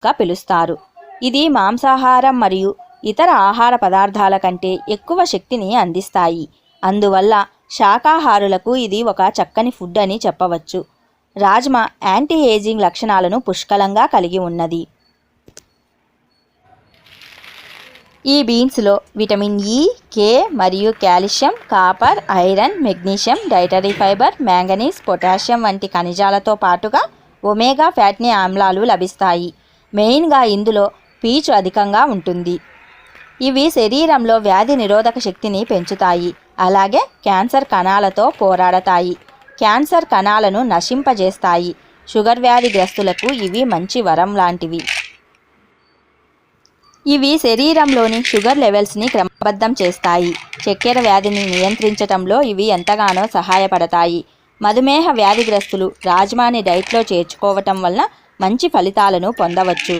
గా పిలుస్తారు. ఇది మాంసాహారం మరియు ఇతర ఆహార పదార్థాల కంటే ఎక్కువ శక్తిని అందిస్తాయి. అందువల్ల శాకాహారులకు ఇది ఒక చక్కని ఫుడ్ అని చెప్పవచ్చు. రాజ్మా యాంటీ ఏజింగ్ లక్షణాలను పుష్కలంగా కలిగి ఉన్నది. ఈ బీన్స్లో విటమిన్ ఇ, కే మరియు calcium, copper, iron, magnesium, dietary fibre, manganese, potassium వంటి ఖనిజాలతో పాటుగా ఒమేగా ఫ్యాటీ ఆమ్లాలు లభిస్తాయి. మెయిన్గా ఇందులో పీచు అధికంగా ఉంటుంది. ఇవి శరీరంలో వ్యాధి నిరోధక శక్తిని పెంచుతాయి, అలాగే క్యాన్సర్ కణాలతో పోరాడతాయి. క్యాన్సర్ కణాలను నశింపజేస్తాయి. షుగర్ వ్యాధిగ్రస్తులకు ఇవి మంచి వరం లాంటివి. ఇవి శరీరంలోని షుగర్ లెవెల్స్ని క్రమబద్ధం చేస్తాయి. చక్కెర వ్యాధిని నియంత్రించడంలో ఇవి ఎంతగానో సహాయపడతాయి. మధుమేహ వ్యాధిగ్రస్తులు రాజ్మాని డైట్లో చేర్చుకోవటం వలన మంచి ఫలితాలను పొందవచ్చు.